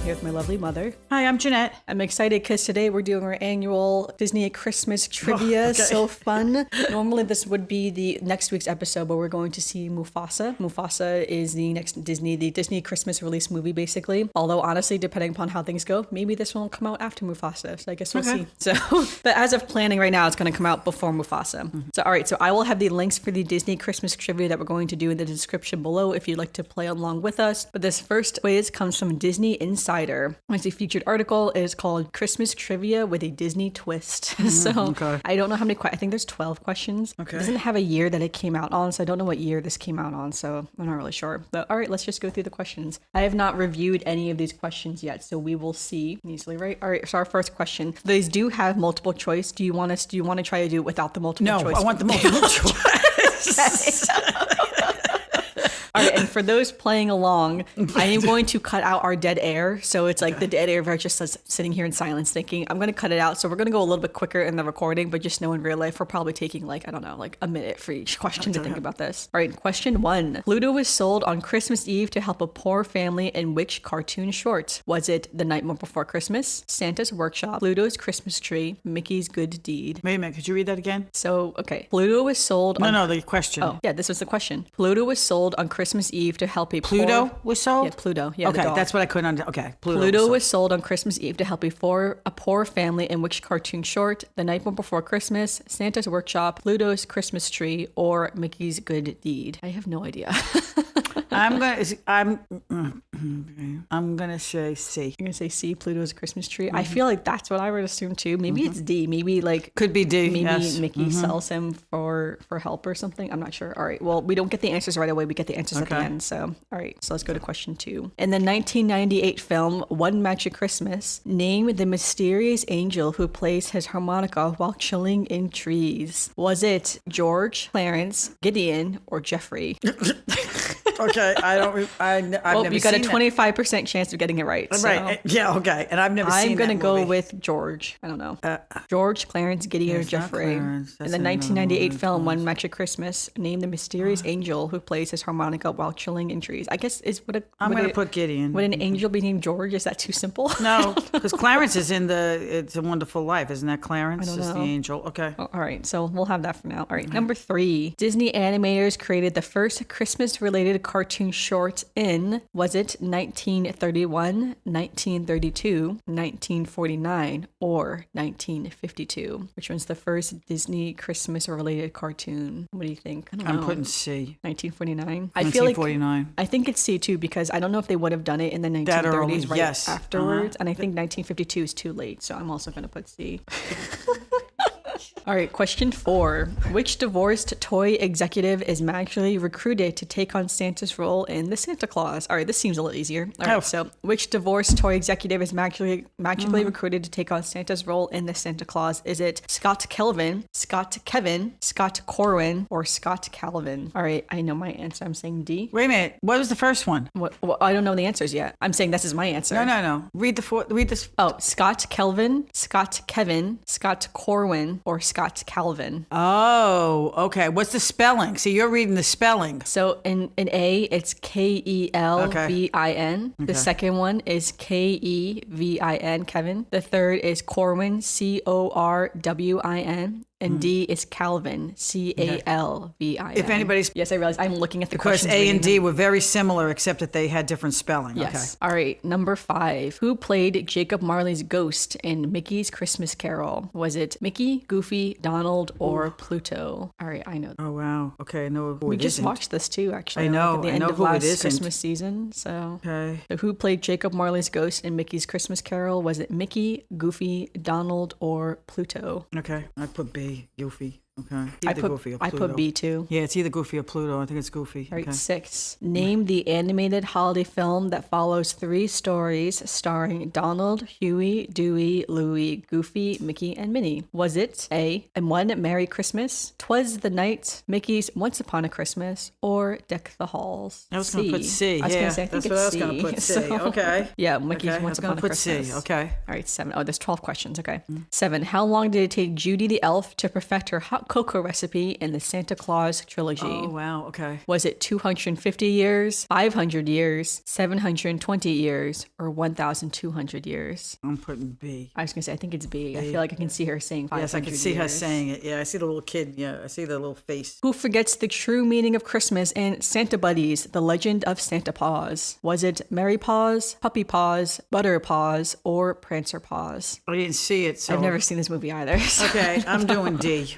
here with my lovely mother. Hi, I'm Janette. I'm excited because today we're doing our annual Disney Christmas trivia. So fun. Normally this would be the next week's episode, but we're going to see Mufasa. Mufasa is the next Disney Christmas release movie, basically. Although honestly, depending upon how things go, maybe this one will come out after Mufasa. So I guess we'll see. So, but as of planning right now, it's going to come out before Mufasa. So all right, so I will have the links for the Disney Christmas trivia that we're going to do in the description below if you'd like to play along with us. But this first quiz comes from Disney Insider. It's a featured article. It is called Christmas Trivia with a Disney Twist. I don't know how many I think there's 12 questions. It doesn't have a year that it came out on, so I don't know what year this came out on, so I'm not really sure. But all right, let's just go through the questions. I have not reviewed any of these questions yet, so we will see easily, right? All right, so our first question. These do have multiple choice. Do you want to try to do it without the multiple choice? No, I want the multiple choice. All right, and for those playing along, I am going to cut out our dead air. So it's like the dead air of just us sitting here in silence thinking. I'm going to cut it out. So we're going to go a little bit quicker in the recording, but just know in real life, we're probably taking like a minute for each question to think about this. All right, question 1. Pluto was sold on Christmas Eve to help a poor family in which cartoon short? Was it The Nighmare Before Christmas, Santa's Workshop, Pluto's Christmas Tree, Mickey's Good Deed? Wait a minute, could you read that again? So, okay. Pluto was sold on... No, the question. Oh, yeah, this was the question. Pluto was sold on Christmas Eve to help a Pluto poor... was sold? Yeah, Pluto. Yeah, okay, that's what I couldn't understand. Okay, Pluto was sold on Christmas Eve to help a poor family in which cartoon short? The Night Before Christmas, Santa's Workshop, Pluto's Christmas Tree, or Mickey's Good Deed? I have no idea. I'm gonna say C. You're gonna say C, Pluto's Christmas Tree. I feel like that's what I would assume too. Maybe it's D. Maybe could be D. Maybe yes. Mickey sells him for help or something. I'm not sure. All right. Well, we don't get the answers right away. We get the answers at the end. So all right. So let's go to question 2. In the 1998 film One Magic Christmas, name the mysterious angel who plays his harmonica while chilling in trees. Was it George, Clarence, Gideon, or Jeffrey? Okay, I've never you got a seen 25% chance of getting it right. So. Right, yeah, okay. And I've never seen I'm that going to go movie. with George. I don't know. George, Clarence, Gideon, or Jeffrey. In the 1998 film One Magic Christmas, name the mysterious angel who plays his harmonica while chilling in trees. I guess I'm going to put Gideon. Would an angel be named George? Is that too simple? No, because Clarence is in It's a Wonderful Life. Isn't that Clarence? I don't know. The angel. Okay. Oh, all right, so we'll have that for now. All right, number 3. Disney animators created the first Christmas-related cartoon short in, was it 1931, 1932, 1949, or 1952? Which one's the first Disney Christmas-related cartoon? What do you think? I don't know. I'm putting C. 1949. 1949. I think it's C too because I don't know if they would have done it in the 1930s right afterwards, and I think 1952 is too late, so I'm also going to put C. All right, question 4. Which divorced toy executive is magically recruited to take on Santa's role in the Santa Clause? All right, this seems a little easier. All right, so which divorced toy executive is magically recruited to take on Santa's role in the Santa Clause? Is it Scott Kelvin, Scott Kevin, Scott Corwin, or Scott Calvin? All right, I know my answer. I'm saying D. Wait a minute. What was the first one? Well, I don't know the answers yet. I'm saying this is my answer. No. Read this. Oh, Scott Kelvin, Scott Kevin, Scott Corwin, or Scott Calvin. Oh, okay. What's the spelling? So you're reading the spelling. So in A, it's Kelvin. The second one is Kevin, Kevin. The third is Corwin, Corwin. And D is Calvin, Calvin. If anybody's... Yes, I realize I'm looking at the questions. Because A and D them. were very similar, except that they had different spelling. Yes. Okay. All right, number 5. Who played Jacob Marley's ghost in Mickey's Christmas Carol? Was it Mickey, Goofy, Donald, or Pluto? All right, I know. Oh, wow. Okay, I know who we it just isn't. watched this too, actually. I know. At the end of last Christmas season. So who played Jacob Marley's ghost in Mickey's Christmas Carol? Was it Mickey, Goofy, Donald, or Pluto? Okay, I put B, Goofy. Okay. I put B too. Yeah, it's either Goofy or Pluto. I think it's Goofy. All right, 6. Name the animated holiday film that follows 3 stories starring Donald, Huey, Dewey, Louie, Goofy, Mickey, and Minnie. Was it A, And One Merry Christmas, 'Twas the Night, Mickey's Once Upon a Christmas, or Deck the Halls? I was going to put C. I was going to say, I think that's it's what I was going to put C. So, okay. Yeah, Mickey's Once Upon a Christmas. I was going to put C. Okay. All right, 7. Oh, there's 12 questions. Okay. 7. How long did it take Judy the elf to perfect her hot hot cocoa recipe in the Santa Clause trilogy? Oh, wow. Okay. Was it 250 years, 500 years, 720 years, or 1,200 years? I'm putting B. I was going to say, I think it's B. I feel like I can see her saying 500 Yes, I can see her years. saying it. Yeah, I see the little kid. Yeah, I see the little face. Who forgets the true meaning of Christmas in Santa Buddies, The Legend of Santa Paws? Was it Mary Paws, Puppy Paws, Butter Paws, or Prancer Paws? I didn't see it, so... I've never seen this movie either. So. Okay, I'm doing D.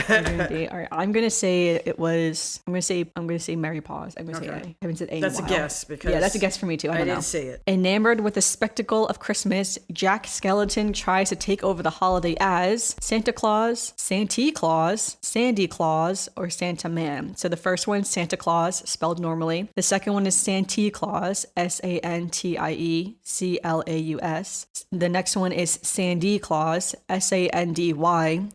You're doing D. All right, I'm gonna say it was. I'm gonna say Mary Paws. I'm gonna say A. I haven't said A in That's a a while. guess because... Yeah, that's a guess for me too. I don't know. didn't see it. Enamored with the spectacle of Christmas, Jack Skellington tries to take over the holiday as Santa Claus, Santie Clause, Santie Clause, or Santa Man. So the first one, Santa Claus, spelled normally. The second one is Santie Clause, SANTIE CLAUS. The next one is Sandy Clause, SANDY CLAWS.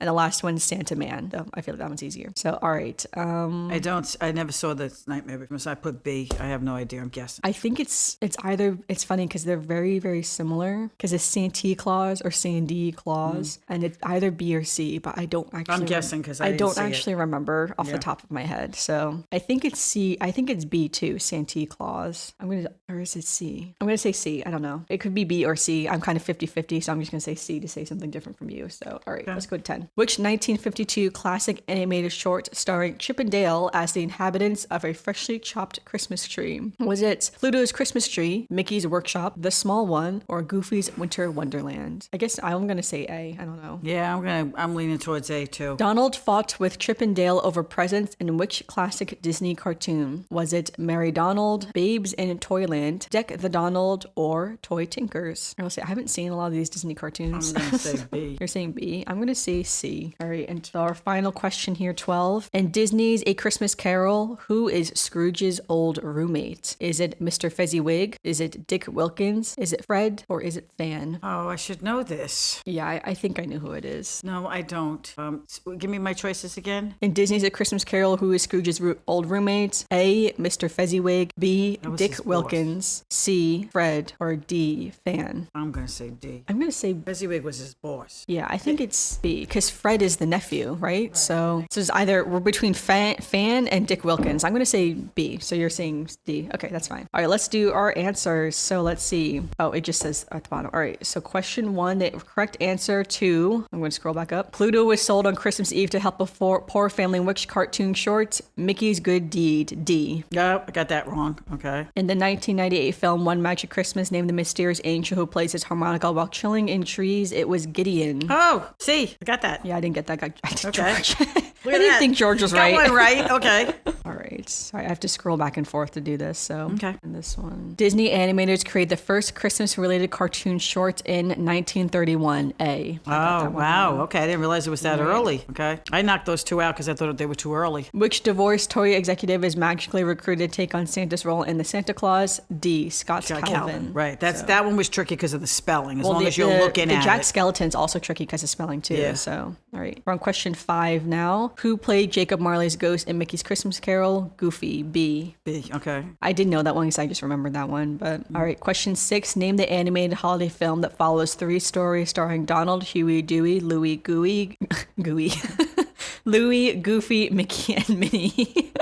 And the last one is Santa Man. Though I feel like that one's easier. So all right. I never saw the Nightmare Before Christmas. I put B. I have no idea. I'm guessing. I think it's either, it's funny because they're very, very similar because it's Santie Clause or Sandy Clause and it's either B or C, but I don't actually. I'm guessing because I don't actually remember off the top of my head. So I think it's C. I think it's B too, Santie Clause. Or is it C? I'm going to say C. I don't know. It could be B or C. I'm kind of 50-50, so I'm just going to say C to say something different from you. So, all right, let's go to 10. Which 1952 classic animated short starring Chip and Dale as the inhabitants of a freshly chopped Christmas tree? Was it Pluto's Christmas Tree, Mickey's Workshop, The Small One, or Goofy's Winter Wonderland? I guess I'm going to say A. I don't know. Yeah, I'm leaning towards A too. Donald fought with Chip and Dale over presents in which classic Disney cartoon? Was it Mary Donald, Babes in Toyland, Deck the Donald, or Toy Tinkers? I will say I haven't seen a lot of these Disney cartoons. I'm going to say B. You're saying B. I'm going to say C. All right, and to our final question here, 12. In Disney's A Christmas Carol, who is Scrooge's old roommate? Is it Mr. Fezziwig? Is it Dick Wilkins? Is it Fred? Or is it Fan? Oh, I should know this. Yeah, I think I know who it is. No, I don't. Give me my choices again. In Disney's A Christmas Carol, who is Scrooge's old roommate? A, Mr. Fezziwig. B, Dick Wilkins. C, Fred. Or D, Fan. I'm going to say D. I'm going to say... Fezziwig was his boss. Yeah, I think it's B, because Fred is the nephew, right? So it's either we're between Fan and Dick Wilkins. I'm going to say B, so you're saying D. Okay, that's fine. All right, let's do our answers. So let's see. Oh, it just says at the bottom. All right, so question 1, the correct answer to, I'm going to scroll back up. Pluto was sold on Christmas Eve to help a poor family in which cartoon short? Mickey's Good Deed, D. Yeah, I got that wrong. Okay. In the 1998 film One Magic Christmas, named the mysterious angel who plays his harmonica while chilling in trees, it was Gideon. Oh, C. I got that. Yeah, I didn't get that guy. I did Okay. George. Look I at didn't that. think George was Got right. one right. Okay. All right. Sorry, I have to scroll back and forth to do this. So, Okay. And this one. Disney animators created the first Christmas-related cartoon short in 1931. A. Oh, wow. Okay. I didn't realize it was that early. Okay. I knocked those two out because I thought they were too early. Which divorced toy executive is magically recruited to take on Santa's role in the Santa Claus? D. Scott Calvin. Right. That one was tricky because of the spelling. As long as you're looking at Jack it. Skellington's also tricky because of spelling too. Yeah. So, all right. We're on question 5 now. Who played Jacob Marley's ghost in Mickey's Christmas Carol? Goofy. B. B. Okay. I didn't know that one because I just remembered that one. But all right, question 6. Name the animated holiday film that follows 3 stories starring Donald, Huey, Dewey, Louie, Gooey, Louie, Goofy, Mickey, and Minnie.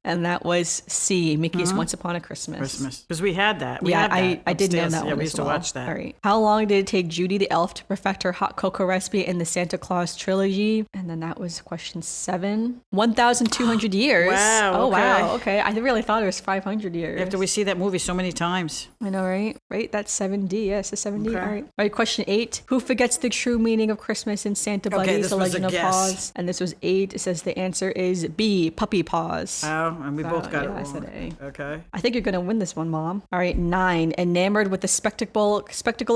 And that was C. Mickey's Once Upon a Christmas. Because we had that. I did know that one. Yeah, we as used to well. watch that. All right. How long did it take Judy the elf to perfect her hot cocoa recipe in the Santa Claus trilogy? And then that was question 7. 1,200 years. Wow, Oh, okay. wow. Okay. I really thought it was 500 years. After we see that movie so many times. I know, right? Right? That's 7D. Yes, it's 7D. Okay. All right. All right. Question 8. Who forgets the true meaning of Christmas in Santa Buddies, this The was Legend a of guess. Paws? And this was 8. It says the answer is B. Puppy Paws. Oh, and we both got it yeah, I wrong. said A. Okay. I think you're going to win this one, Mom. All right, 9. Enamored with the spectacle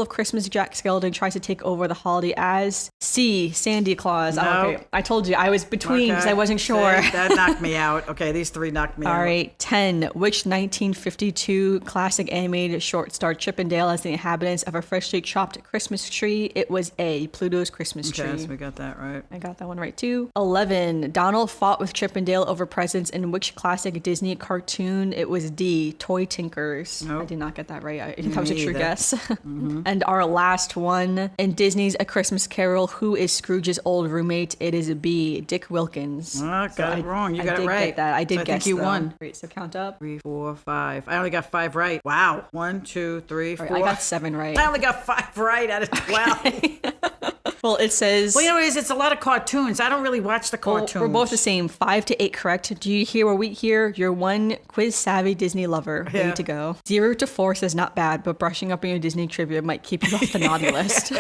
of Christmas, Jack Skellington tries to take over the holiday as C. Santie Clause. No. Oh, okay, I told you I was between because I wasn't sure. See, that knocked me out. Okay, these 3 knocked me out. All right, 10. Which 1952 classic animated short starred Chip and Dale as the inhabitants of a freshly chopped Christmas tree? It was A. Pluto's Christmas Tree. Okay, so we got that right. I got that one right too. 11. Donald fought with Chip and Dale over presents in which classic classic Disney cartoon, it was D, Toy Tinkers. Nope. I did not get that right. I think that was a true either. guess. And our last one, in Disney's A Christmas Carol, who is Scrooge's old roommate? It is B, Dick Wilkins. Oh, got it wrong. You I got it did right. get that. I did So I guess think you though. won. Great, so count up. 3, 4, 5. I only got 5 right. Wow. 1, 2, 3, 4. I got 7 right. I only got 5 right out of 12. Well, it says... Well, you know, it's a lot of cartoons. I don't really watch the Well, cartoons. we're both the same. 5 to 8 correct. Do you hear what we hear? You're one quiz-savvy Disney lover. Ready Yeah. to go. 0 to 4 says not bad, but brushing up on your Disney trivia might keep you off the naughty list.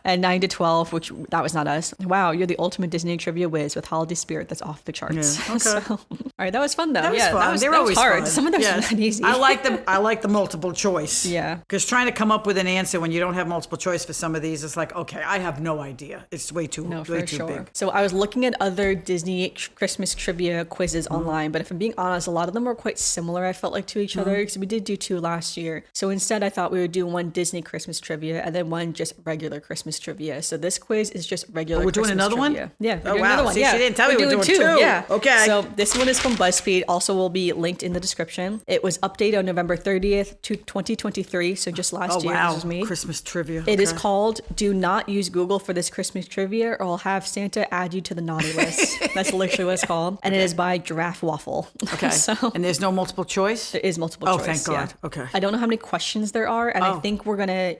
And 9 to 12, which that was not us. Wow, you're the ultimate Disney trivia whiz with holiday spirit that's off the charts. Yeah, okay. So, all right, that was fun though. That was yeah, fun. that was, They're that was always hard. fun. Some of them Yes. are not easy. I like them. I like the multiple choice. Yeah. Because trying to come up with an answer when you don't have multiple choice for some of these, it's like, okay, I have no idea. It's way too No, way for too sure. big. So I was looking at other Disney Christmas trivia quizzes online, but if I'm being honest, a lot of them were quite similar, I felt like, to each other, because we did do 2 last year. So instead, I thought we would do one Disney Christmas trivia and then one just regular Christmas trivia. So this quiz is just regular we're doing Christmas another one? trivia. Yeah, we're Oh, doing wow. another one. See, Yeah. she didn't tell me we're doing 2. Yeah. Okay. So this one is from BuzzFeed. Also will be linked in the description. It was updated on November 30th to 2023. So just last Oh, year. wow. This was me. Christmas trivia. It is Okay. called Do Not Use Google for this Christmas trivia or I'll have Santa add you to the naughty list. That's literally what it's called. And it is by Giraffe Waffle. Okay. So And there's no multiple choice? there is multiple Oh, choice. thank God. yeah. Okay. I don't know how many questions there are, and I Oh. think we're gonna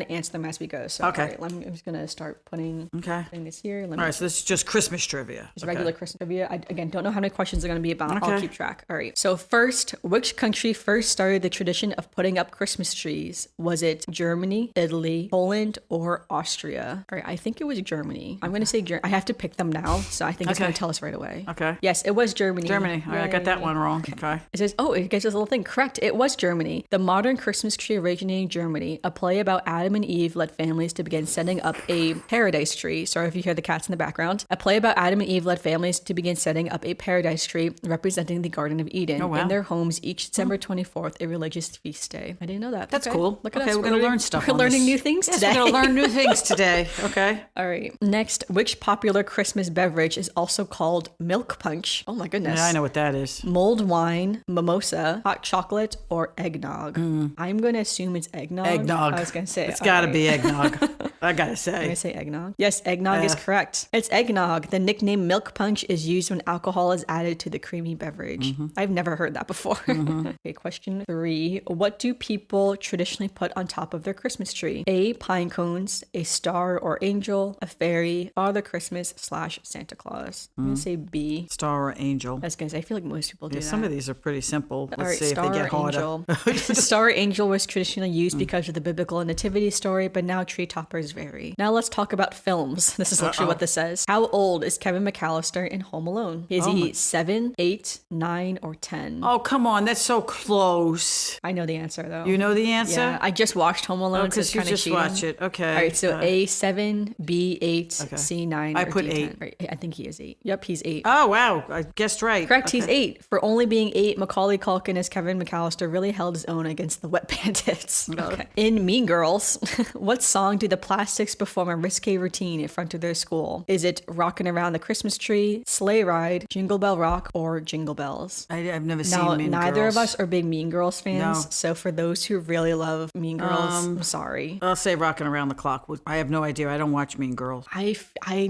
answer them as we go. So Okay. all right, I'm just gonna start putting Okay. this here. Let me All right, so this is just Christmas trivia. Just regular Christmas trivia. I, again, don't know how many questions are going to be about. I'll Okay. keep track. All right. So first, which country first started the tradition of putting up Christmas trees? Was it Germany, Italy, Poland, or Austria? All right. I think it was Germany. I'm going to say Germany. I have to pick them now, so I think it's Okay. going to tell us right away. Okay. Yes, it was Germany. Germany. All right, I got that Yay. one wrong. Okay. It says, oh, it gives us a little thing. Correct. It was Germany. The modern Christmas tree originated in Germany. A play about Adam and Eve led families to begin setting up a paradise tree. Sorry if you hear the cats in the background. A play about Adam and Eve led families to begin setting up a paradise tree representing the Garden of Eden Oh, wow. in their homes each December 24th, a religious feast day. I didn't know that. That's Okay. cool. Look at Okay, us. we're going to learn stuff. We're on learning this. new things Yes, today. we're going to learn new things today. Okay. All right. Next, which popular Christmas beverage is also called milk punch? Oh my goodness. Yeah, I know what that is. Mulled wine, mimosa, hot chocolate, or eggnog. I'm going to assume it's eggnog. Eggnog. I was going to say It's got to all be right. eggnog. I got to I'm say. going to say eggnog. Yes, eggnog is correct. It's eggnog. The nickname milk punch is used when alcohol is added to the creamy beverage. I've never heard that before. Okay, question 3. What do people traditionally put on top of their Christmas tree? A, pine cones, a star or angel, a fairy, Father Christmas / Santa Claus. I'm going to say B. Star or angel. I was going to say, I feel like most people do Yeah, that. some of these are pretty simple. Let's All right, see if they star get or harder. angel. Star or angel was traditionally used because of the biblical nativity story, but now tree toppers vary. Now let's talk about films. This is literally what this says. How old is Kevin McAllister in Home Alone? Is he 7, 8, 9, or 10? Oh, come on. That's so close. I know the answer though. You know the answer? Yeah, I just watched Home Alone, so it's Because you kind of just cheating. watch it. Okay. All right, so A 7, B 8, C 9. I or put D 10. 8. Right, I think he is 8. Yep, he's 8. Oh, wow. I guessed right. Correct, Okay. he's 8. For only being 8, Macaulay Culkin as Kevin McAllister really held his own against the Wet Bandits. Okay. In Mean Girls, what song do the Plastics perform a risque routine in front of their school? Is it Rockin' Around the Christmas Tree, Sleigh Ride, Jingle Bell Rock, or Jingle Bells? I've never Now, seen Mean neither Girls. of us are big Mean Girls fans, No. so for those who really love Mean Girls, I'm sorry. I'll say Rockin' Around the Clock. I have no idea. I don't watch Mean Girls. I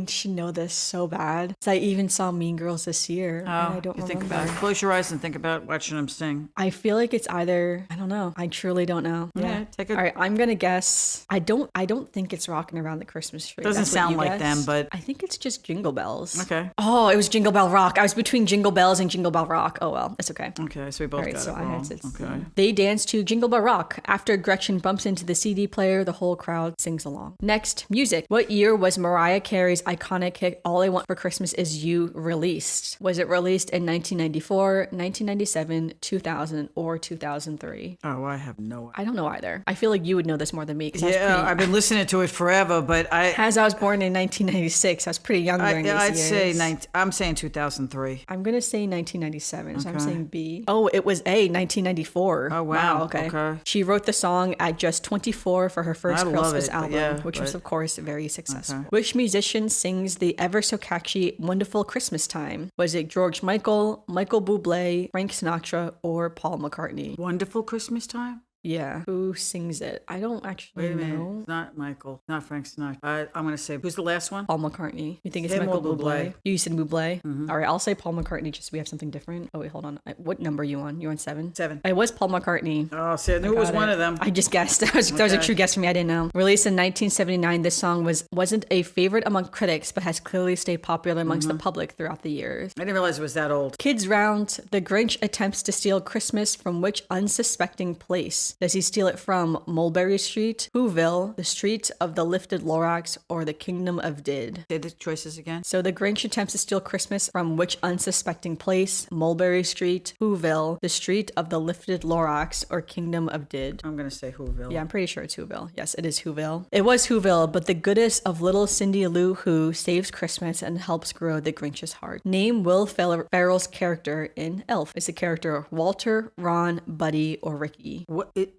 should know this so bad. I even saw Mean Girls this year, and I don't You remember. think about it. Close your eyes and think about watching them sing. I feel like it's either, I don't know. I truly don't know. Yeah, take a- All right, I'm gonna guess. I don't think it's Rocking Around the Christmas Tree. Doesn't That's what sound you like them, guessed. but- I think it's just Jingle Bells. Okay. Oh, it was Jingle Bell Rock. I was between Jingle Bells and Jingle Bell Rock. Oh well, it's okay. Okay, so we both All right, got so it I wrong. had to. Okay. They dance to Jingle Bell Rock. After Gretchen bumps into the CD player, the whole crowd sings along. Next, music. What year was Mariah Carey's iconic hit "All I Want for Christmas Is You" released? Was it released in 1994, 1997, 2000, or 2003? Oh, I have no idea. I don't know either. there. I feel like you would know this more than me. Yeah, I've been listening to it forever, but as I was born in 1996, I was pretty young during these years. I'm saying 2003. I'm going to say 1997, so I'm saying B. Oh, it was A, 1994. Oh, wow. Okay. She wrote the song at just 24 for her first Christmas album, which was, of course, very successful. Okay. Which musician sings the ever so catchy Wonderful Christmas Time? Was it George Michael, Michael Bublé, Frank Sinatra, or Paul McCartney? Wonderful Christmas Time? Yeah. Who sings it? I don't actually know. It's not Michael. Not Frank Sinatra. I'm going to say, who's the last one? Paul McCartney. You think it's Michael Bublé? You said Bublé? Mm-hmm. All right, I'll say Paul McCartney just so we have something different. Oh, wait, hold on. What number are you on? You're on 7? 7. It was Paul McCartney. Oh, see, I knew it was one of them. I just guessed. That was a true guess for me. I didn't know. Released in 1979, this song wasn't a favorite among critics, but has clearly stayed popular amongst the public throughout the years. I didn't realize it was that old. Kids round. The Grinch attempts to steal Christmas from which unsuspecting place? Does he steal it from Mulberry Street, Whoville, the Street of the Lifted Lorax, or the Kingdom of Did? Say the choices again. So the Grinch attempts to steal Christmas from which unsuspecting place? Mulberry Street, Whoville, the Street of the Lifted Lorax, or Kingdom of Did? I'm going to say Whoville. Yeah, I'm pretty sure it's Whoville. Yes, it is Whoville. It was Whoville, but the goodest of little Cindy Lou Who saves Christmas and helps grow the Grinch's heart. Name Will Ferrell's character in Elf. Is the character Walter, Ron, Buddy, or Ricky?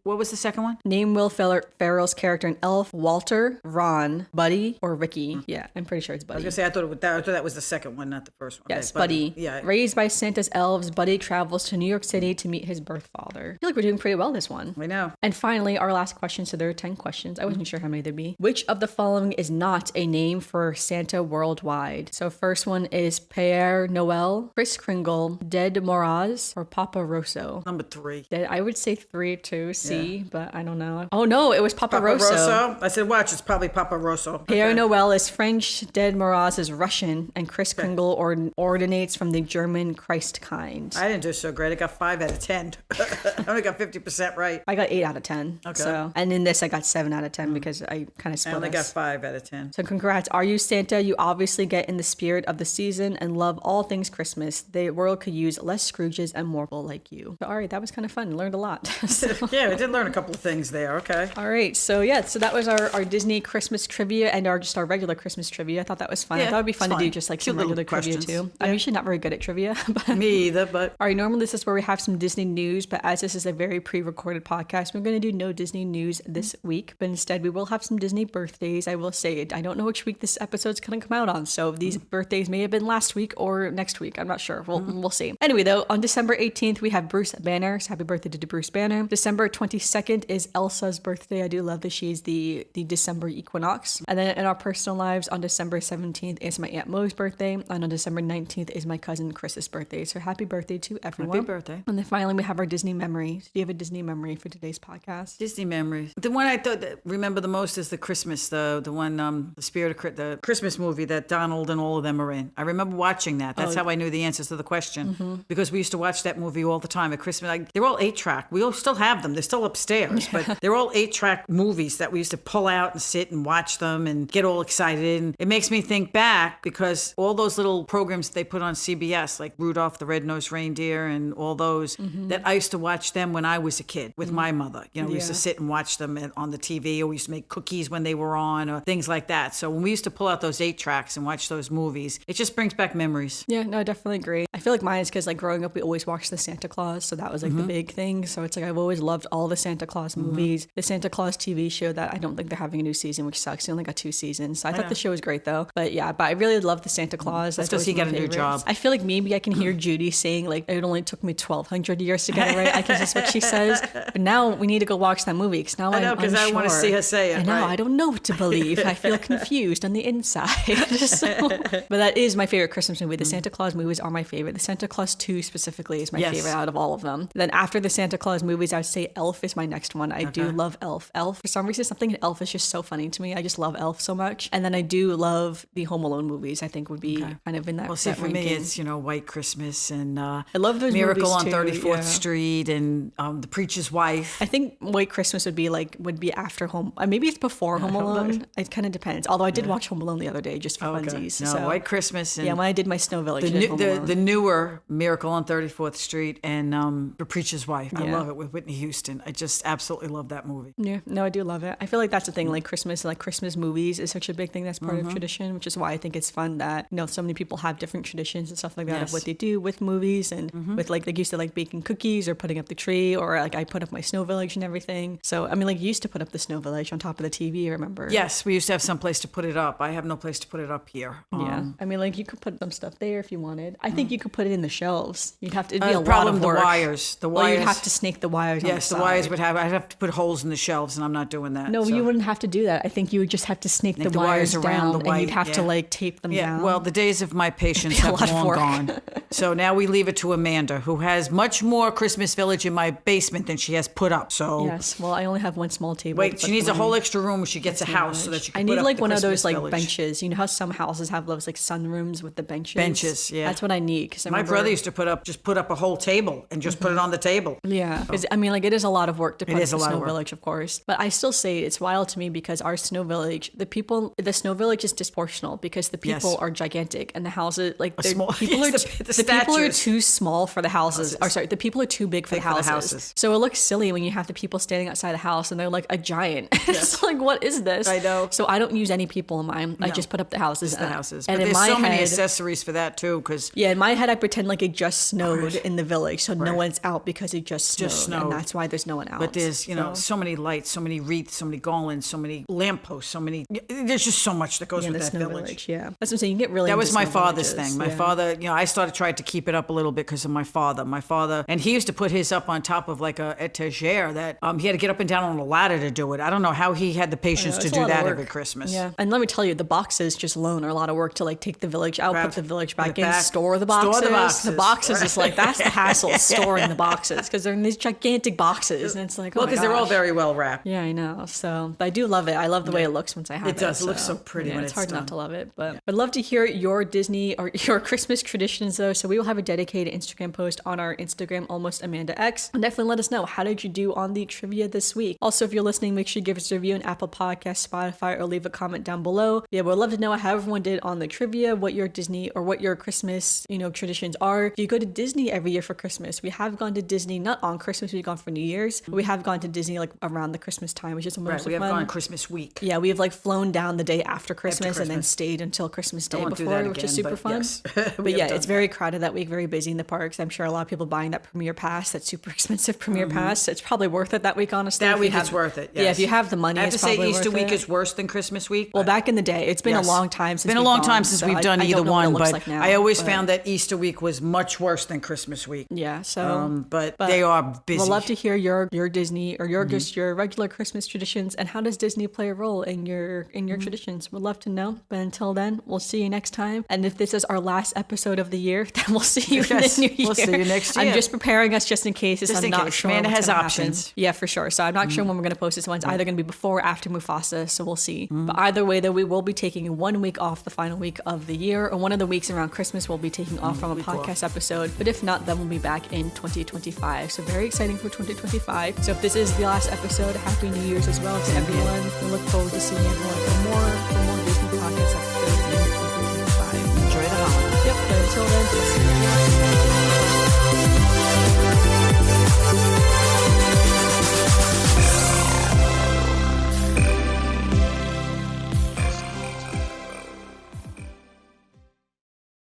What was the second one? Name Will Ferrell's character in Elf. Walter, Ron, Buddy, or Ricky? Yeah, I'm pretty sure it's Buddy. I was going to say, I thought that was the second one, not the first one. Yes, okay, Buddy. Yeah. Raised by Santa's elves, Buddy travels to New York City to meet his birth father. I feel like we're doing pretty well this one. We know. And finally, our last question. So there are 10 questions. I wasn't sure how many there'd be. Which of the following is not a name for Santa worldwide? So first one is Père Noël, Kris Kringle, Ded Moroz, or Papa Rosso? Number 3. I would say 3 too, C, but I don't know. Oh no, it was Papa Rosso. I said, watch, it's probably Papa Rosso. Père Noël is French, Ded Moroz is Russian, and Kris Kringle ordinates from the German Christ kind. I didn't do so great. I got 5 out of 10. I only got 50% right. I got 8 out of 10. Okay. So, and in this, I got 7 out of 10 because I kind of split. I only got 5 out of 10. So congrats. Are you Santa? You obviously get in the spirit of the season and love all things Christmas. The world could use less Scrooges and more people like you. So, all right, that was kind of fun. Learned a lot. Yeah, I did learn a couple of things there. Okay. All right. So that was our Disney Christmas trivia and our regular Christmas trivia. I thought that was fun. I thought it would be fun to do just like some regular trivia too. Yeah. I'm usually not very good at trivia. But me either, but. All right, normally this is where we have some Disney news, but as this is a very pre-recorded podcast, we're going to do no Disney news this week, but instead we will have some Disney birthdays. I will say, I don't know which week this episode's going to come out on, so these birthdays may have been last week or next week. I'm not sure. We'll see. Anyway, though, on December 18th, we have Bruce Banner. So happy birthday to Bruce Banner. December 22nd is Elsa's birthday. I do love that she's the December equinox. And then in our personal lives, on December 17th is my Aunt Mo's birthday, and on December 19th is my cousin Chris's birthday. So happy birthday to everyone. Happy birthday. And then finally, we have our Disney memories. Do you have a Disney memory for today's podcast? Disney memories. The one I thought remember the most is the Christmas, the one, the Spirit of the Christmas movie that Donald and all of them are in. I remember watching that. That's how I knew the answers to the question, because we used to watch that movie all the time at Christmas. Like, they're all 8-track. We all still have them. They're still upstairs, but they're all 8-track movies that we used to pull out and sit and watch them and get all excited. And it makes me think back because all those little programs they put on CBS, like Rudolph the Red-Nosed Reindeer and all those, that I used to watch them when I was a kid with my mother. You know, we used to sit and watch them on the TV, or we used to make cookies when they were on, or things like that. So when we used to pull out those 8-tracks and watch those movies, it just brings back memories. Yeah, no, I definitely agree. I feel like mine is because like growing up, we always watched the Santa Clause. So that was like the big thing. So it's like I've always loved all the Santa Claus movies. The Santa Claus TV show that I don't think they're having a new season, which sucks. They only got 2 seasons. So I thought the show was great though. But yeah, but I really love the Santa Claus. That's because he got a new job. I feel like maybe I can hear Judy saying like, it only took me 1,200 years to get it right. I guess that's what she says. But now we need to go watch that movie because now I'm unsure. I want to see her say it. And now I don't know what to believe. I feel confused on the inside. But that is my favorite Christmas movie. The Santa Claus movies are my favorite. The Santa Claus 2 specifically is my favorite out of all of them. Then after the Santa Claus movies, I would say Elf is my next one. I do love Elf. Elf, for some reason, something in Elf is just so funny to me. I just love Elf so much. And then I do love the Home Alone movies. I think would be kind of in that. Well, see, for me, it's White Christmas and I love those Miracle on movies 34th Street and The Preacher's Wife. I think White Christmas would be after Home. Maybe it's before Home Alone. It kind of depends. Although I did watch Home Alone the other day just for funsies. No, so White Christmas. And when I did my Snow Village, the newer Miracle on 34th Street and The Preacher's Wife. I love it with Whitney Houston. instant. I just absolutely love that movie. Yeah, no, I do love it. I feel like that's the thing, like Christmas movies is such a big thing that's part of tradition, which is why I think it's fun that, so many people have different traditions and stuff like that of what they do with movies and with like you used to like baking cookies or putting up the tree, or like I put up my snow village and everything. So, I mean, like you used to put up the snow village on top of the TV, I remember. Yes, we used to have some place to put it up. I have no place to put it up here. Yeah. I mean, like you could put some stuff there if you wanted. I think you could put it in the shelves. It'd be a lot of work. The wires. Well, you'd have to snake the wires. Yes, on the the wires I'd have to put holes in the shelves, and I'm not doing that. No, so. you wouldn't have to do that. I think you would just have to snake the wires around down, and you'd have to like tape them down. Well, the days of my patience have long gone. So now we leave it to Amanda, who has much more Christmas village in my basement than she has put up. So yes, well, I only have one small table. Wait, she needs a whole extra room when she gets a house so that she can put up the like one of those Christmas like village. benches. You know how some houses have those like sunrooms with the benches? Benches, yeah. That's what I need. My brother used to put up a whole table and just put it on the table. Yeah, because I mean, like it is a lot of work to put up the snow work. village, of course. But I still say it's wild to me because our snow village, the snow village is disproportional because the people are gigantic and the houses, like people are too small for the houses. Or sorry, the people are too big for the houses. So it looks silly when you have the people standing outside the house and they're like a giant. It's like, what is this? I know. So I don't use any people in mine. I just put up the houses. The houses. And but in there's my so many head, accessories for that too. Because in my head I pretend like it just snowed in the village, so no one's out because it just snowed, and that's why there's no one out. But there's so many lights, so many wreaths, so many garlands, so many lampposts, there's just so much that goes with that village. Yeah, that's what I'm saying. You get really. That was my father's villages. thing. My father, I tried to keep it up a little bit because of my father. My father, and he used to put his up on top of like a etagere that he had to get up and down on a ladder to do it. I don't know how he had the patience to do that every Christmas. Yeah, and let me tell you, the boxes just alone are a lot of work to like take the village out, put the village back in, store the boxes. The boxes is like that's the hassle, storing the boxes because they're in these gigantic boxes, and it's like because they're all very well wrapped. Yeah, I know. So but I do love it. I love the way it looks once I have it. It does. It looks so pretty when it's hard done. not to love it. But I'd love to hear your Disney or your Christmas traditions though. So we will have a dedicated Instagram post on our Instagram, Almost Amanda X. And definitely let us know, how did you do on the trivia this week? Also, if you're listening, make sure you give us a review on Apple Podcasts, Spotify, or leave a comment down below. Yeah, we'd love to know how everyone did on the trivia, what your Disney or what your Christmas, traditions are. If you go to Disney every year for Christmas, we have gone to Disney, not on Christmas, we've gone for New Year's. But we have gone to Disney like around the Christmas time, which is most we have fun. gone Christmas week. Yeah, we have like flown down the day after Christmas and then stayed until Christmas Day before, which is super fun. Yes. But yeah, it's very crowded that week, very busy in the parks. I'm sure a lot of people buying that Premier Pass, that super expensive Premier Pass. It's probably worth it that week, honestly. That week it's worth it. Yes. Yeah, if you have the money, I have it's to say probably Easter worth week it. is worse than Christmas week. Well, back in the day, it's been a long time since we've done either one, but I always found that Easter week was much worse than Christmas week. Yeah, so but they are busy. We'll love to hear your Disney or just your regular Christmas traditions, and how does Disney play a role in your traditions? We'd love to know. But until then, we'll see you next time. And if this is our last episode of the year, then we'll see you in the new year. We'll see you next year. I'm just preparing us just in case. I'm not sure. Amanda has options. Happen. Yeah, for sure. So I'm not sure when we're going to post this one. It's either going to be before or after Mufasa, so we'll see. But either way, though, we will be taking 1 week off the final week of the year, or one of the weeks around Christmas we'll be taking off from a podcast episode. But if not, then we'll be back in 2025. So very exciting for 2025. So if this is the last episode, Happy New Year's as well to everyone. We look forward to seeing everyone for more Disney podcast episodes in 2025. Enjoy the holiday. Yep. But until then, we'll see you.